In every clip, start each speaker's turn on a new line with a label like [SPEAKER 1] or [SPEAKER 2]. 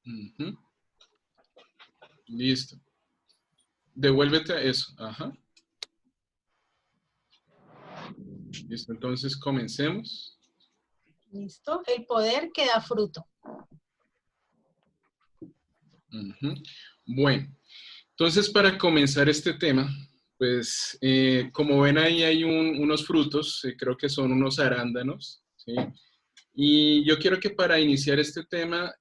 [SPEAKER 1] Ujú. Listo. Devuélvete a eso. Ajá. Listo, entonces comencemos.
[SPEAKER 2] Listo. El poder que da fruto.
[SPEAKER 1] Ujú. Bueno, entonces para comenzar este tema, pues como ven ahí hay unos frutos, creo que son unos arándanos, ¿sí? Y yo quiero que para iniciar este tema,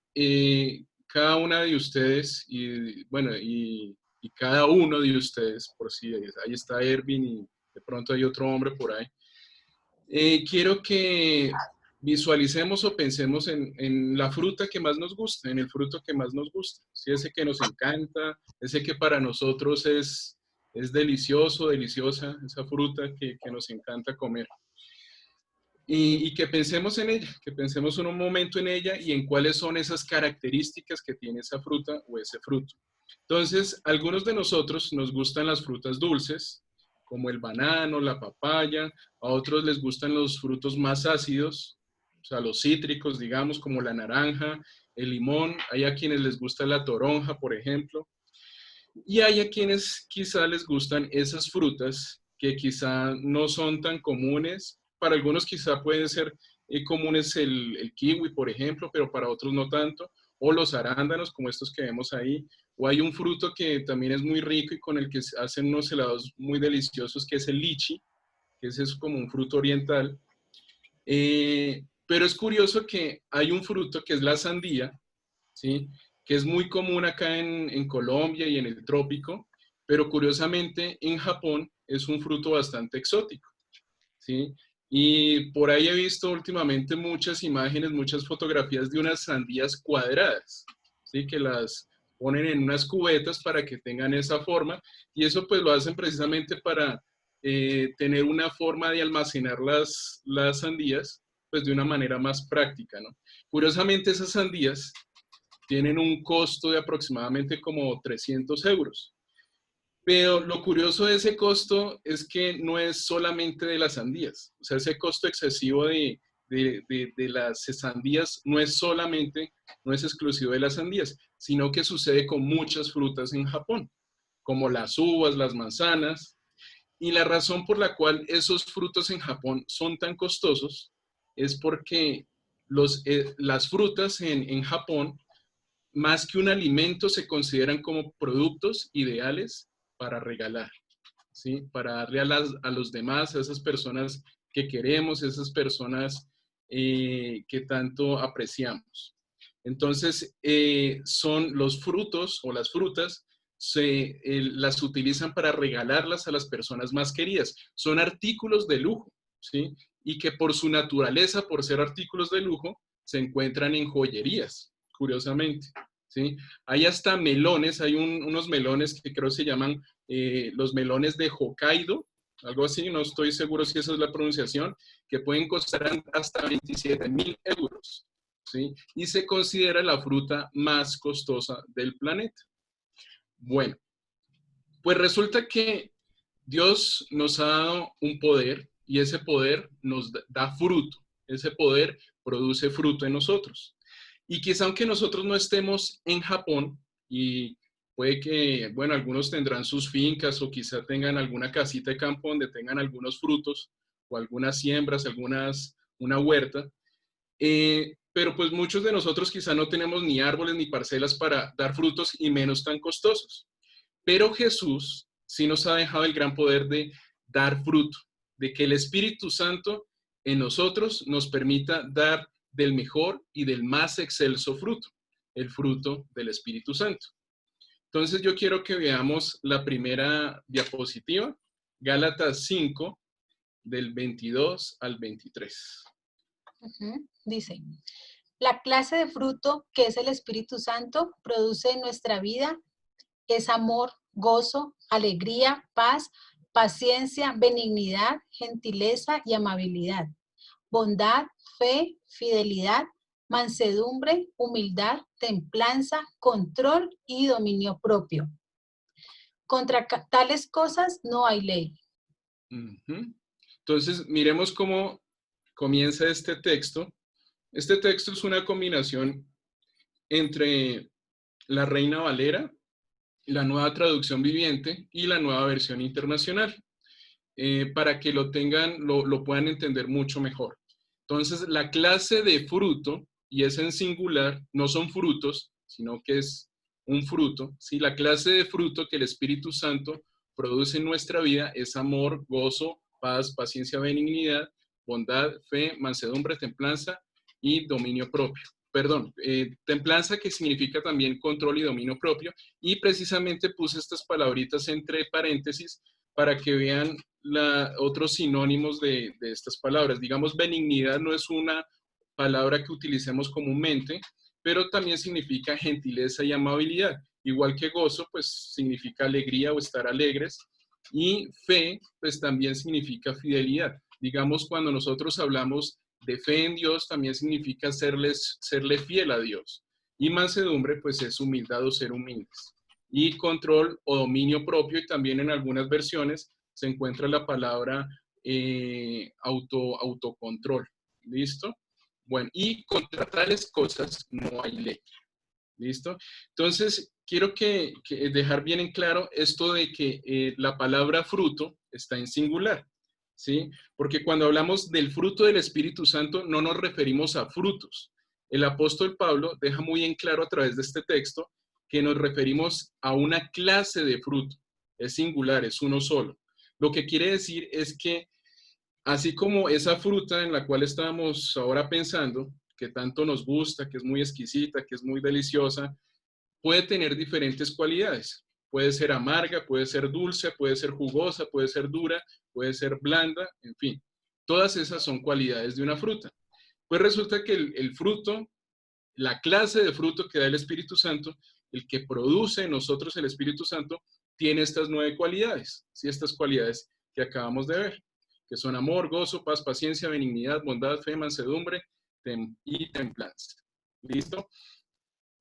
[SPEAKER 1] cada una de ustedes, y bueno, y cada uno de ustedes, por si ahí está Ervin y de pronto hay otro hombre por ahí, quiero que visualicemos o pensemos en la fruta que más nos gusta, en el fruto que más nos gusta, ¿sí? Ese que nos encanta, ese que para nosotros es delicioso, deliciosa, esa fruta que nos encanta comer. Y que pensemos en ella, que pensemos en un momento en ella y en cuáles son esas características que tiene esa fruta o ese fruto. Entonces, algunos de nosotros nos gustan las frutas dulces, como el banano, la papaya, a otros les gustan los frutos más ácidos, o sea, los cítricos, digamos, como la naranja, el limón, hay a quienes les gusta la toronja, por ejemplo, y hay a quienes quizá les gustan esas frutas que quizá no son tan comunes. Para algunos quizá pueden ser comunes el kiwi, por ejemplo, pero para otros no tanto. O los arándanos, como estos que vemos ahí. O hay un fruto que también es muy rico y con el que se hacen unos helados muy deliciosos, que es el lichi, que ese es como un fruto oriental. Pero es curioso que hay un fruto que es la sandía, ¿sí? Que es muy común acá en Colombia y en el trópico, pero curiosamente en Japón es un fruto bastante exótico, ¿sí? Y por ahí he visto últimamente muchas imágenes, muchas fotografías de unas sandías cuadradas, ¿sí? Que las ponen en unas cubetas para que tengan esa forma, y eso pues lo hacen precisamente para tener una forma de almacenar las sandías pues de una manera más práctica, ¿no? Curiosamente esas sandías tienen un costo de aproximadamente como 300 euros. Pero lo curioso de ese costo es que no es solamente de las sandías. O sea, ese costo excesivo de las sandías no es solamente, no es exclusivo de las sandías, sino que sucede con muchas frutas en Japón, como las uvas, las manzanas. Y la razón por la cual esos frutos en Japón son tan costosos es porque las frutas en Japón más que un alimento, se consideran como productos ideales para regalar, ¿sí? Para darle a los demás, a esas personas que queremos, a esas personas que tanto apreciamos. Entonces, son los frutos o las frutas, las utilizan para regalarlas a las personas más queridas. Son artículos de lujo, ¿sí? Y que por su naturaleza, por ser artículos de lujo, se encuentran en joyerías, curiosamente, ¿sí? Hay hasta melones, hay unos melones que creo se llaman los melones de Hokkaido, algo así, no estoy seguro si esa es la pronunciación, que pueden costar hasta 27.000 euros, ¿sí? Y se considera la fruta más costosa del planeta. Bueno, pues resulta que Dios nos ha dado un poder y ese poder nos da fruto, ese poder produce fruto en nosotros. Y quizá aunque nosotros no estemos en Japón y puede que, bueno, algunos tendrán sus fincas o quizá tengan alguna casita de campo donde tengan algunos frutos o algunas siembras, una huerta, pero pues muchos de nosotros quizá no tenemos ni árboles ni parcelas para dar frutos y menos tan costosos. Pero Jesús sí nos ha dejado el gran poder de dar fruto, de que el Espíritu Santo en nosotros nos permita dar del mejor y del más excelso fruto, el fruto del Espíritu Santo. Entonces yo quiero que veamos la primera diapositiva, Gálatas 5, del 22 al 23.
[SPEAKER 2] Dice, la clase de fruto que es el Espíritu Santo produce en nuestra vida es amor, gozo, alegría, paz, paciencia, benignidad, gentileza y amabilidad, bondad, fe, fidelidad, mansedumbre, humildad, templanza, control y dominio propio. Contra tales cosas no hay ley.
[SPEAKER 1] Entonces, miremos cómo comienza este texto. Este texto es una combinación entre la Reina Valera, la Nueva Traducción Viviente y la Nueva Versión Internacional, para que lo tengan, lo puedan entender mucho mejor. Entonces, la clase de fruto, y es en singular, no son frutos, sino que es un fruto, ¿sí? La clase de fruto que el Espíritu Santo produce en nuestra vida es amor, gozo, paz, paciencia, benignidad, bondad, fe, mansedumbre, templanza y dominio propio. Perdón, templanza, que significa también control y dominio propio, y precisamente puse estas palabritas entre paréntesis para que vean otros sinónimos de estas palabras. Digamos, benignidad no es una palabra que utilicemos comúnmente, pero también significa gentileza y amabilidad. Igual que gozo, pues significa alegría o estar alegres. Y fe, pues también significa fidelidad. Digamos, cuando nosotros hablamos de fe en Dios, también significa serle fiel a Dios. Y mansedumbre, pues es humildad o ser humildes. Y control o dominio propio, y también en algunas versiones se encuentra la palabra autocontrol. ¿Listo? Bueno, y contra tales cosas no hay ley. ¿Listo? Entonces, quiero que dejar bien en claro esto de que la palabra fruto está en singular, ¿sí? Porque cuando hablamos del fruto del Espíritu Santo, no nos referimos a frutos. El apóstol Pablo deja muy en claro a través de este texto que nos referimos a una clase de fruto. Es singular, es uno solo. Lo que quiere decir es que así como esa fruta en la cual estábamos ahora pensando, que tanto nos gusta, que es muy exquisita, que es muy deliciosa, puede tener diferentes cualidades. Puede ser amarga, puede ser dulce, puede ser jugosa, puede ser dura, puede ser blanda, en fin. Todas esas son cualidades de una fruta. Pues resulta que el fruto, la clase de fruto que da el Espíritu Santo, el que produce en nosotros el Espíritu Santo, tiene estas 9 cualidades, ¿sí? Estas cualidades que acabamos de ver, que son amor, gozo, paz, paciencia, benignidad, bondad, fe, mansedumbre y templanza. ¿Listo?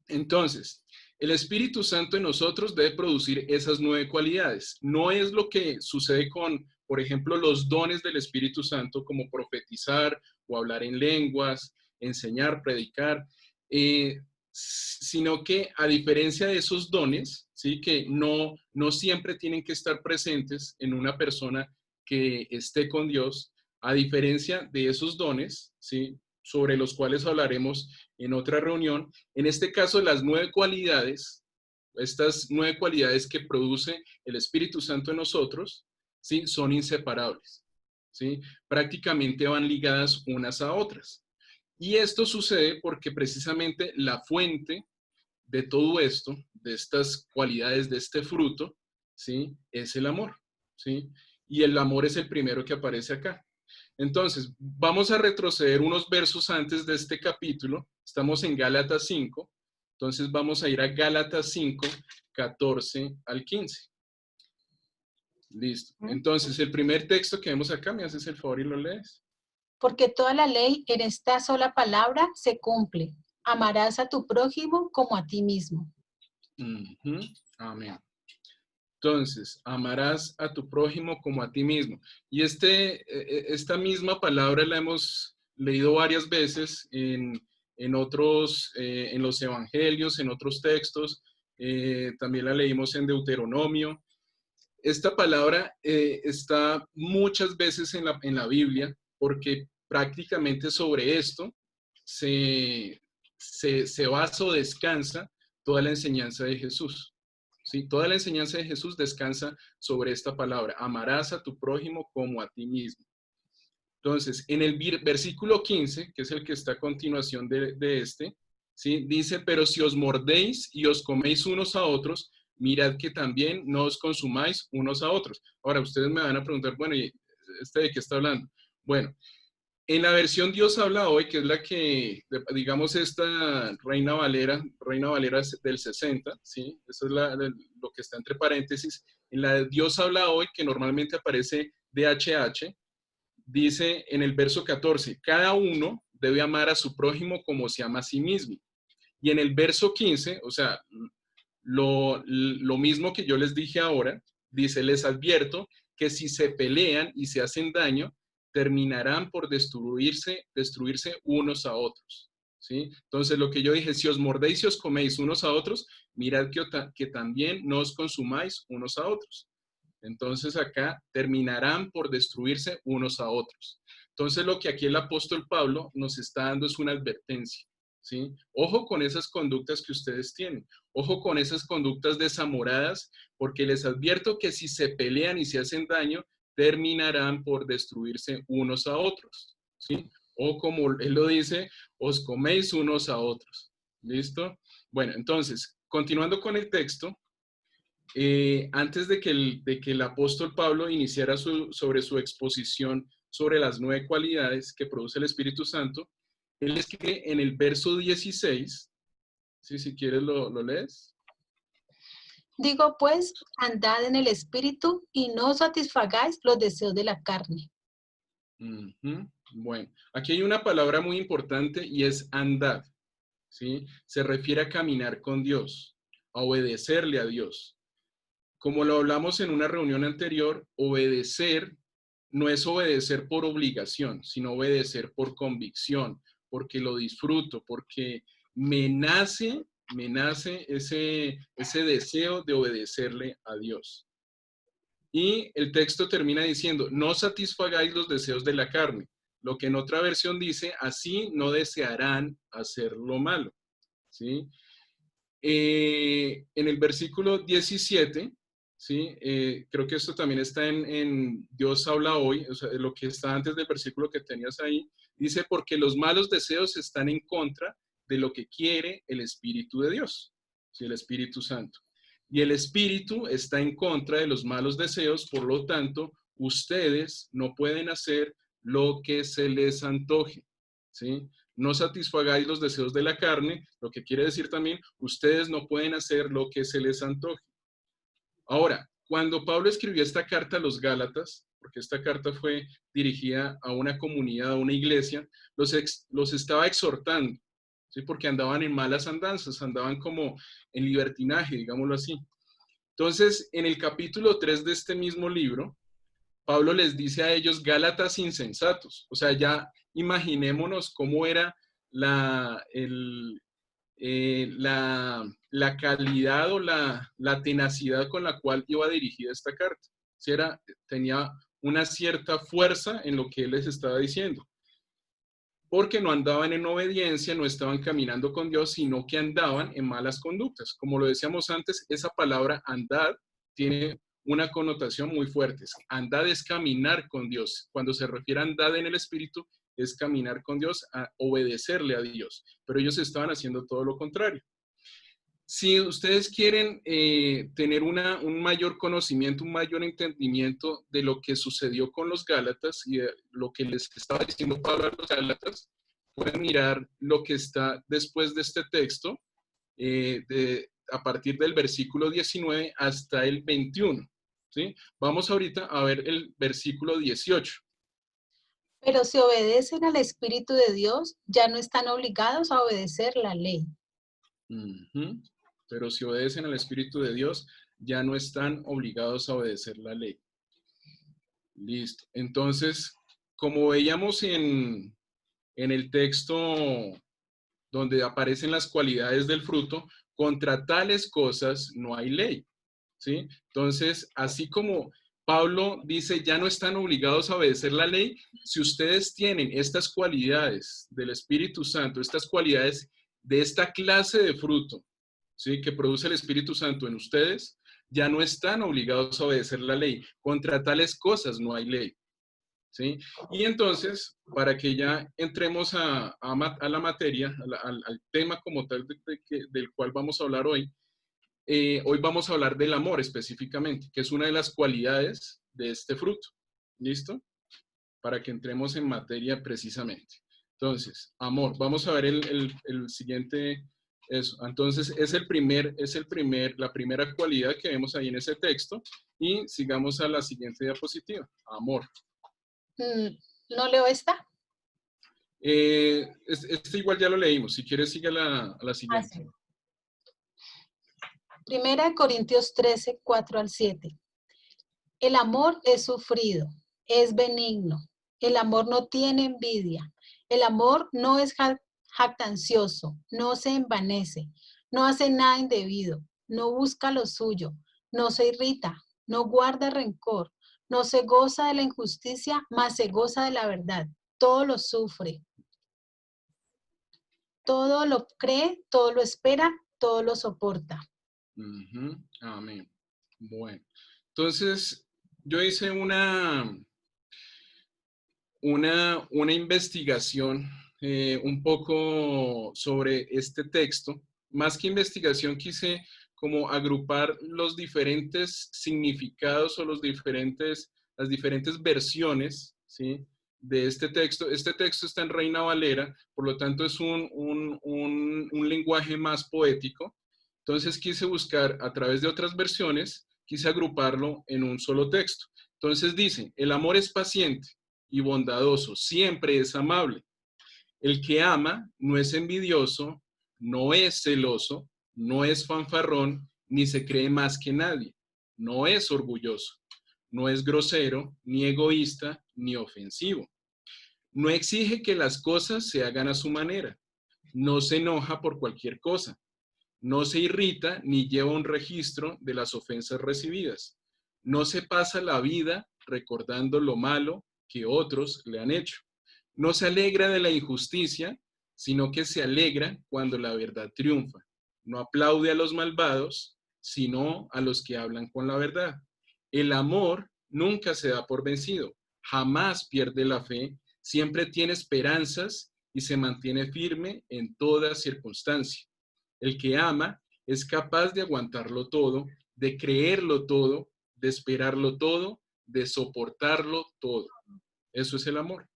[SPEAKER 1] Entonces, el Espíritu Santo en nosotros debe producir esas 9 cualidades. No es lo que sucede con, por ejemplo, los dones del Espíritu Santo, como profetizar o hablar en lenguas, enseñar, predicar, sino que a diferencia de esos dones, ¿sí? Que no siempre tienen que estar presentes en una persona que esté con Dios, a diferencia de esos dones, ¿sí? Sobre los cuales hablaremos en otra reunión. En este caso, las 9 cualidades, estas 9 cualidades que produce el Espíritu Santo en nosotros, ¿sí? Son inseparables, ¿sí? Prácticamente van ligadas unas a otras. Y esto sucede porque precisamente la fuente de todo esto, de estas cualidades, de este fruto, ¿sí? Es el amor, ¿sí? Y el amor es el primero que aparece acá. Entonces, vamos a retroceder unos versos antes de este capítulo. Estamos en Gálatas 5. Entonces, vamos a ir a Gálatas 5, 14 al 15. Listo. Entonces, el primer texto que vemos acá, ¿me haces el favor y lo lees?
[SPEAKER 2] Porque toda la ley en esta sola palabra se cumple. Amarás a tu prójimo como a ti mismo.
[SPEAKER 1] Amén. Entonces, amarás a tu prójimo como a ti mismo. Y esta misma palabra la hemos leído varias veces en otros, en los evangelios, en otros textos. También la leímos en Deuteronomio. Esta palabra está muchas veces en la Biblia porque prácticamente sobre esto se basa o descansa toda la enseñanza de Jesús. ¿Sí? Toda la enseñanza de Jesús descansa sobre esta palabra. Amarás a tu prójimo como a ti mismo. Entonces, en el versículo 15, que es el que está a continuación de este, ¿sí? Dice, pero si os mordéis y os coméis unos a otros, mirad que también no os consumáis unos a otros. Ahora, ustedes me van a preguntar, bueno, ¿y este de qué está hablando? Bueno, en la versión Dios habla hoy, que es la que, digamos, esta Reina Valera del 60, ¿sí? Eso es lo que está entre paréntesis. En la de Dios habla hoy, que normalmente aparece DHH, dice en el verso 14, cada uno debe amar a su prójimo como se ama a sí mismo. Y en el verso 15, o sea, lo mismo que yo les dije ahora, dice, les advierto que si se pelean y se hacen daño, terminarán por destruirse unos a otros. ¿sí? Entonces, lo que yo dije, si os mordéis y os coméis unos a otros, mirad que también no os consumáis unos a otros. Entonces, acá terminarán por destruirse unos a otros. Entonces, lo que aquí el apóstol Pablo nos está dando es una advertencia, ¿sí? Ojo con esas conductas que ustedes tienen. Ojo con esas conductas desamoradas, porque les advierto que si se pelean y se hacen daño, terminarán por destruirse unos a otros, ¿sí? O como él lo dice, os coméis unos a otros. ¿Listo? Bueno, entonces, continuando con el texto, antes de que el apóstol Pablo iniciara sobre su exposición sobre las 9 cualidades que produce el Espíritu Santo, él escribe en el verso 16, ¿sí? Si quieres lo lees.
[SPEAKER 2] Digo pues, andad en el espíritu y no satisfagáis los deseos de la carne.
[SPEAKER 1] Bueno, aquí hay una palabra muy importante y es andad, ¿sí? Se refiere a caminar con Dios, a obedecerle a Dios. Como lo hablamos en una reunión anterior, obedecer no es obedecer por obligación, sino obedecer por convicción, porque lo disfruto, porque me nace ese deseo de obedecerle a Dios. Y el texto termina diciendo, no satisfagáis los deseos de la carne, lo que en otra versión dice, así no desearán hacer lo malo. ¿Sí? En el versículo 17, ¿sí? Creo que esto también está en Dios habla hoy, o sea, lo que está antes del versículo que tenías ahí, dice, porque los malos deseos están en contra de lo que quiere el Espíritu de Dios, ¿sí? El Espíritu Santo. Y el Espíritu está en contra de los malos deseos, por lo tanto, ustedes no pueden hacer lo que se les antoje, ¿sí? No satisfagáis los deseos de la carne, lo que quiere decir también, ustedes no pueden hacer lo que se les antoje. Ahora, cuando Pablo escribió esta carta a los Gálatas, porque esta carta fue dirigida a una comunidad, a una iglesia, los estaba exhortando, ¿sí? Porque andaban en malas andanzas, andaban como en libertinaje, digámoslo así. Entonces, en el capítulo 3 de este mismo libro, Pablo les dice a ellos, Gálatas insensatos. O sea, ya imaginémonos cómo era la, el, la calidad o la tenacidad con la cual iba dirigida esta carta. Si era, tenía una cierta fuerza en lo que él les estaba diciendo. Porque no andaban en obediencia, no estaban caminando con Dios, sino que andaban en malas conductas. Como lo decíamos antes, esa palabra andad tiene una connotación muy fuerte. Andad es caminar con Dios. Cuando se refiere a andad en el Espíritu, es caminar con Dios, a obedecerle a Dios. Pero ellos estaban haciendo todo lo contrario. Si ustedes quieren tener un mayor conocimiento, un mayor entendimiento de lo que sucedió con los Gálatas y de lo que les estaba diciendo Pablo a los Gálatas, pueden mirar lo que está después de este texto, a partir del versículo 19 hasta el 21. ¿Sí? Vamos ahorita a ver el versículo 18.
[SPEAKER 2] Pero si obedecen al Espíritu de Dios, ya no están obligados a obedecer la ley.
[SPEAKER 1] Pero si obedecen al Espíritu de Dios, ya no están obligados a obedecer la ley. Listo. Entonces, como veíamos en el texto donde aparecen las cualidades del fruto, contra tales cosas no hay ley. ¿Sí? Entonces, así como Pablo dice, ya no están obligados a obedecer la ley, si ustedes tienen estas cualidades del Espíritu Santo, estas cualidades de esta clase de fruto, ¿sí? Que produce el Espíritu Santo en ustedes, ya no están obligados a obedecer la ley. Contra tales cosas no hay ley. ¿Sí? Y entonces, para que ya entremos a la materia, al tema como tal del cual vamos a hablar hoy, hoy vamos a hablar del amor específicamente, que es una de las cualidades de este fruto. ¿Listo? Para que entremos en materia precisamente. Entonces, amor, vamos a ver el siguiente, eso. Entonces, la primera cualidad que vemos ahí en ese texto y sigamos a la siguiente diapositiva, amor.
[SPEAKER 2] ¿No leo esta?
[SPEAKER 1] Este igual ya lo leímos, si quieres sigue a la siguiente.
[SPEAKER 2] Sí. Primera de Corintios 13, 4 al 7. El amor es sufrido, es benigno. El amor no tiene envidia. El amor no es jactancioso, no se envanece, no hace nada indebido, no busca lo suyo, no se irrita, no guarda rencor, no se goza de la injusticia, mas se goza de la verdad. Todo lo sufre, todo lo cree, todo lo espera, todo lo soporta.
[SPEAKER 1] Ujú, amén. Bueno, entonces yo hice una investigación un poco sobre este texto. Más que investigación, quise como agrupar los diferentes significados o las diferentes versiones, ¿sí? De este texto. Este texto está en Reina Valera, por lo tanto es un lenguaje más poético. Entonces quise buscar a través de otras versiones, quise agruparlo en un solo texto. Entonces dice, el amor es paciente y bondadoso, siempre es amable. El que ama no es envidioso, no es celoso, no es fanfarrón, ni se cree más que nadie. No es orgulloso, no es grosero, ni egoísta, ni ofensivo. No exige que las cosas se hagan a su manera. No se enoja por cualquier cosa. No se irrita ni lleva un registro de las ofensas recibidas. No se pasa la vida recordando lo malo que otros le han hecho. No se alegra de la injusticia, sino que se alegra cuando la verdad triunfa. No aplaude a los malvados, sino a los que hablan con la verdad. El amor nunca se da por vencido, jamás pierde la fe, siempre tiene esperanzas y se mantiene firme en toda circunstancia. El que ama es capaz de aguantarlo todo, de creerlo todo, de esperarlo todo, de soportarlo todo. Eso es el amor.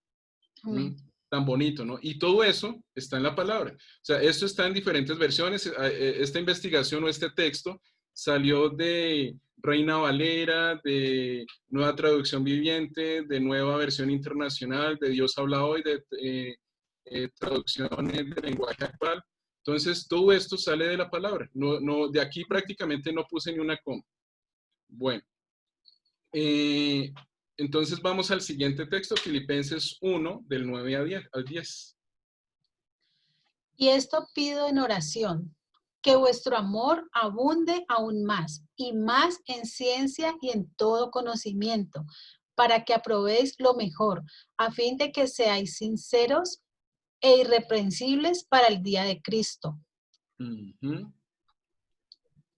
[SPEAKER 1] ¿Mm?
[SPEAKER 2] Amén.
[SPEAKER 1] Tan bonito, ¿no? Y todo eso está en la palabra. O sea, esto está en diferentes versiones. Esta investigación o este texto salió de Reina Valera, de Nueva Traducción Viviente, de Nueva Versión Internacional, de Dios habla hoy, de traducciones de lenguaje actual. Entonces, todo esto sale de la palabra. De aquí prácticamente no puse ni una coma. Bueno, eh, entonces vamos al siguiente texto, Filipenses 1, del 9 al 10.
[SPEAKER 2] Y esto pido en oración, que vuestro amor abunde aún más y más en ciencia y en todo conocimiento, para que aprobéis lo mejor, a fin de que seáis sinceros e irreprensibles para el día de Cristo.
[SPEAKER 1] Ujú.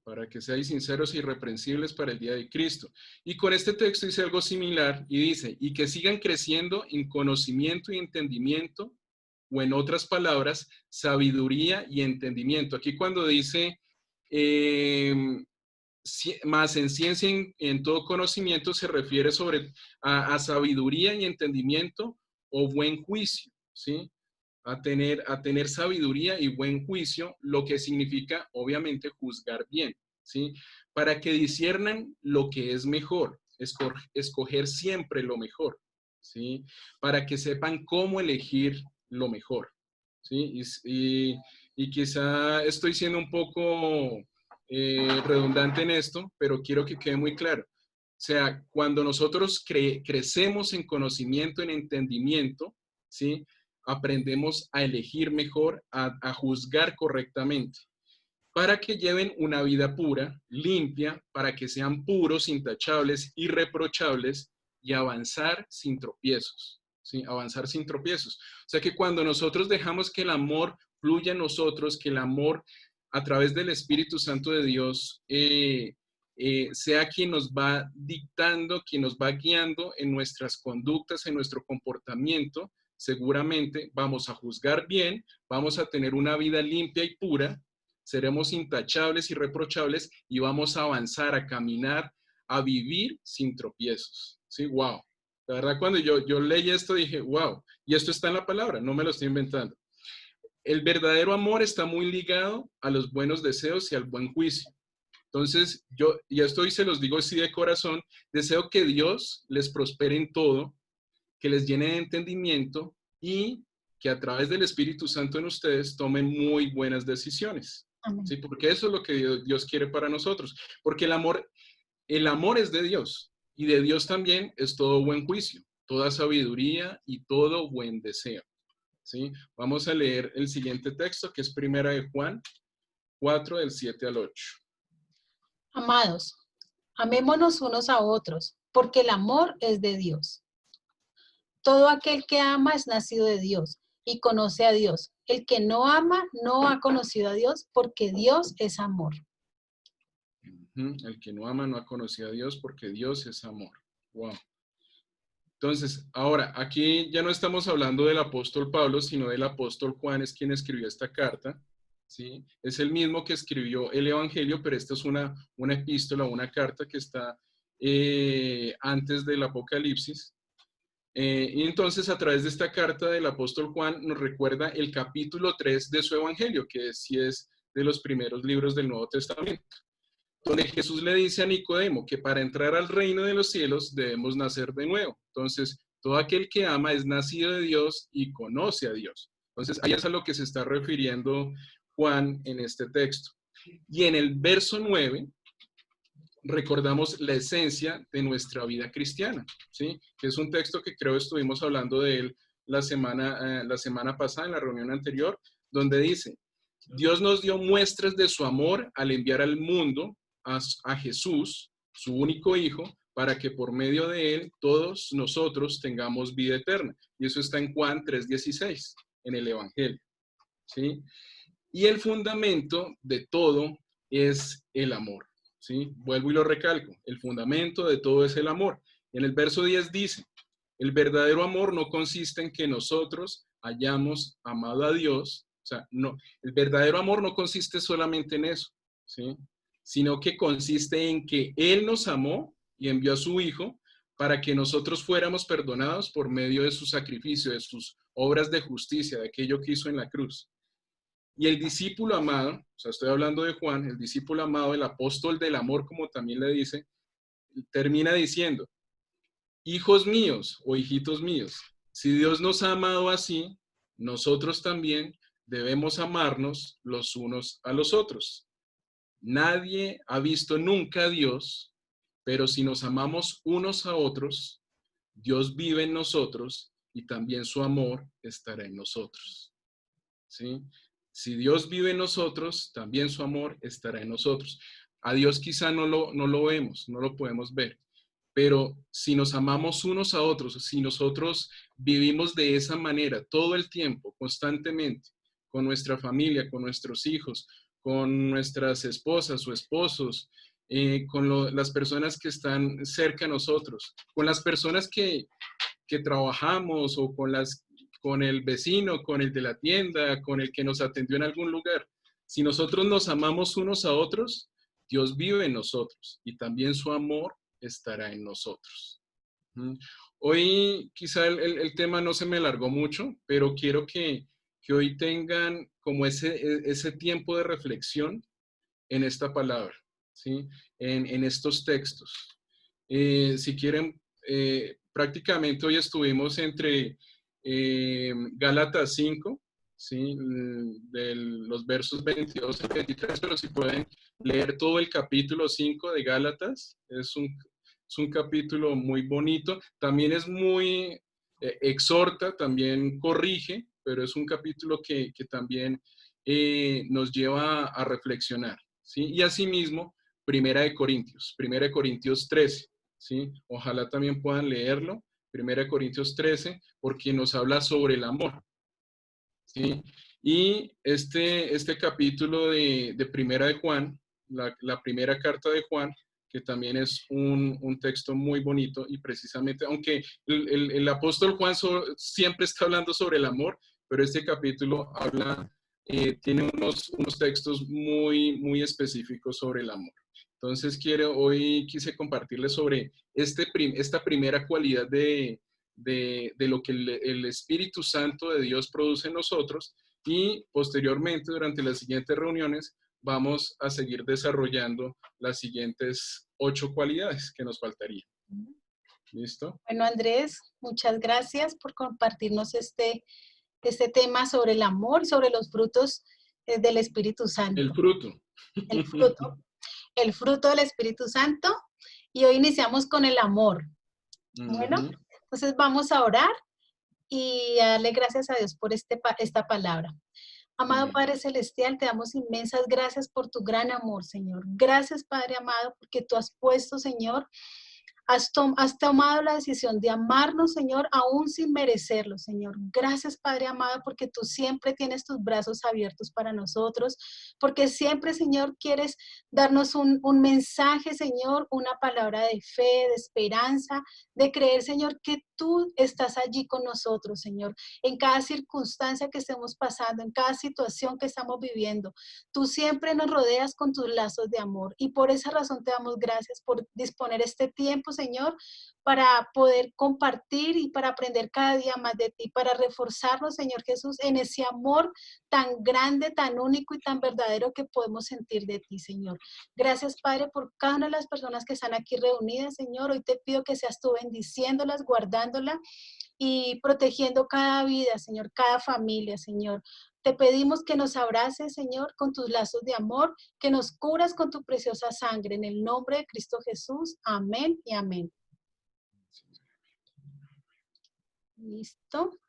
[SPEAKER 1] Para que seáis sinceros e irreprensibles para el día de Cristo. Y con este texto dice algo similar y dice, y que sigan creciendo en conocimiento y entendimiento, o en otras palabras, sabiduría y entendimiento. Aquí cuando dice eh, más en ciencia y en todo conocimiento se refiere a sabiduría y entendimiento o buen juicio, ¿sí? A tener sabiduría y buen juicio, lo que significa, obviamente, juzgar bien, ¿sí? Para que disciernan lo que es mejor, escoger siempre lo mejor, ¿sí? Para que sepan cómo elegir lo mejor, ¿sí? Y quizá estoy siendo un poco redundante en esto, pero quiero que quede muy claro. O sea, cuando nosotros crecemos en conocimiento, en entendimiento, ¿sí? Aprendemos a elegir mejor, a juzgar correctamente, para que lleven una vida pura, limpia, para que sean puros, intachables, irreprochables y avanzar sin tropiezos, ¿sí? Avanzar sin tropiezos. O sea que cuando nosotros dejamos que el amor fluya en nosotros, que el amor a través del Espíritu Santo de Dios sea quien nos va dictando, quien nos va guiando en nuestras conductas, en nuestro comportamiento, seguramente vamos a juzgar bien, vamos a tener una vida limpia y pura, seremos intachables, irreprochables y vamos a avanzar, a caminar, a vivir sin tropiezos. ¿Sí? Wow. La verdad, cuando yo leí esto dije, wow, y esto está en la palabra, no me lo estoy inventando. El verdadero amor está muy ligado a los buenos deseos y al buen juicio. Entonces, y esto hoy se los digo así de corazón, deseo que Dios les prospere en todo, que les llene de entendimiento y que a través del Espíritu Santo en ustedes tomen muy buenas decisiones.
[SPEAKER 2] Amén.
[SPEAKER 1] ¿Sí? Porque eso es lo que Dios quiere para nosotros. Porque el amor es de Dios y de Dios también es todo buen juicio, toda sabiduría y todo buen deseo. ¿sí? Vamos a leer el siguiente texto, que es Primera de Juan 4, del 7 al 8.
[SPEAKER 2] Amados, amémonos unos a otros, porque el amor es de Dios. Todo aquel que ama es nacido de Dios y conoce a Dios. El que no ama no ha conocido a Dios, porque Dios es amor.
[SPEAKER 1] El que no ama no ha conocido a Dios, porque Dios es amor. Wow. Entonces, ahora, aquí ya no estamos hablando del apóstol Pablo, sino del apóstol Juan, es quien escribió esta carta, ¿sí? Es el mismo que escribió el Evangelio, pero esta es una epístola, una carta que está antes del Apocalipsis. Y entonces, a través de esta carta del apóstol Juan, nos recuerda el capítulo 3 de su Evangelio, que sí es de los primeros libros del Nuevo Testamento, donde Jesús le dice a Nicodemo que para entrar al reino de los cielos debemos nacer de nuevo. Entonces, todo aquel que ama es nacido de Dios y conoce a Dios. Entonces, ahí es a lo que se está refiriendo Juan en este texto. Y en el verso 9 recordamos la esencia de nuestra vida cristiana, ¿sí? Que es un texto que creo estuvimos hablando de él la semana pasada, en la reunión anterior, donde dice, Dios nos dio muestras de su amor al enviar al mundo a Jesús, su único Hijo, para que por medio de él todos nosotros tengamos vida eterna. Y eso está en Juan 3:16, en el Evangelio, ¿sí? Y el fundamento de todo es el amor, ¿sí? Vuelvo y lo recalco, el fundamento de todo es el amor. En el verso 10 dice, el verdadero amor no consiste en que nosotros hayamos amado a Dios, o sea, no, el verdadero amor no consiste solamente en eso, ¿sí? Sino que consiste en que Él nos amó y envió a su Hijo para que nosotros fuéramos perdonados por medio de su sacrificio, de sus obras de justicia, de aquello que hizo en la cruz. Y el discípulo amado, o sea, estoy hablando de Juan, el discípulo amado, el apóstol del amor, como también le dice, termina diciendo, hijos míos o hijitos míos, si Dios nos ha amado así, nosotros también debemos amarnos los unos a los otros. Nadie ha visto nunca a Dios, pero si nos amamos unos a otros, Dios vive en nosotros y también su amor estará en nosotros. ¿Sí? Si Dios vive en nosotros, también su amor estará en nosotros. A Dios quizá no lo vemos, no lo podemos ver, pero si nos amamos unos a otros, si nosotros vivimos de esa manera todo el tiempo, constantemente, con nuestra familia, con nuestros hijos, con nuestras esposas o esposos, con las personas que están cerca de nosotros, con las personas que trabajamos o con el vecino, con el de la tienda, con el que nos atendió en algún lugar. Si nosotros nos amamos unos a otros, Dios vive en nosotros y también su amor estará en nosotros. Hoy quizá el tema no se me alargó mucho, pero quiero que hoy tengan como ese tiempo de reflexión en esta palabra, ¿sí? En estos textos. Si quieren, prácticamente hoy estuvimos entre Gálatas 5, ¿sí? De los versos 22 al 23, pero si pueden leer todo el capítulo 5 de Gálatas, es un capítulo muy bonito, también es muy exhorta, también corrige, pero es un capítulo que también nos lleva a reflexionar, ¿sí? Y asimismo, Primera de Corintios 13, ¿sí? Ojalá también puedan leerlo, Primera de Corintios 13, porque nos habla sobre el amor, ¿sí? Y este capítulo de Primera de Juan, la primera carta de Juan, que también es un texto muy bonito y precisamente, aunque el apóstol Juan siempre está hablando sobre el amor, pero este capítulo tiene unos textos muy, muy específicos sobre el amor. Entonces hoy quise compartirles sobre esta primera cualidad de lo que el Espíritu Santo de Dios produce en nosotros y posteriormente durante las siguientes reuniones vamos a seguir desarrollando las siguientes 8 cualidades que nos faltarían. ¿Listo?
[SPEAKER 2] Bueno, Andrés, muchas gracias por compartirnos este tema sobre el amor, sobre los frutos del Espíritu Santo.
[SPEAKER 1] El fruto.
[SPEAKER 2] El fruto del Espíritu Santo. Y hoy iniciamos con el amor. Bueno, entonces vamos a orar y a darle gracias a Dios por esta palabra. Amado
[SPEAKER 1] Amén.
[SPEAKER 2] Padre Celestial, te damos inmensas gracias por tu gran amor, Señor. Gracias, Padre amado, porque tú has puesto, Señor, has tomado la decisión de amarnos, Señor, aún sin merecerlo, Señor. Gracias, Padre amado, porque tú siempre tienes tus brazos abiertos para nosotros, porque siempre, Señor, quieres darnos un mensaje, Señor, una palabra de fe, de esperanza, de creer, Señor, que tú estás allí con nosotros, Señor, en cada circunstancia que estemos pasando, en cada situación que estamos viviendo. Tú siempre nos rodeas con tus lazos de amor y por esa razón te damos gracias por disponer este tiempo, Señor, para poder compartir y para aprender cada día más de ti, para reforzarnos, Señor Jesús, en ese amor tan grande, tan único y tan verdadero que podemos sentir de ti, Señor. Gracias, Padre, por cada una de las personas que están aquí reunidas, Señor. Hoy te pido que seas tú bendiciéndolas, guardándolas y protegiendo cada vida, Señor, cada familia, Señor. Te pedimos que nos abraces, Señor, con tus lazos de amor, que nos cubras con tu preciosa sangre. En el nombre de Cristo Jesús. Amén y amén. ¿Listo?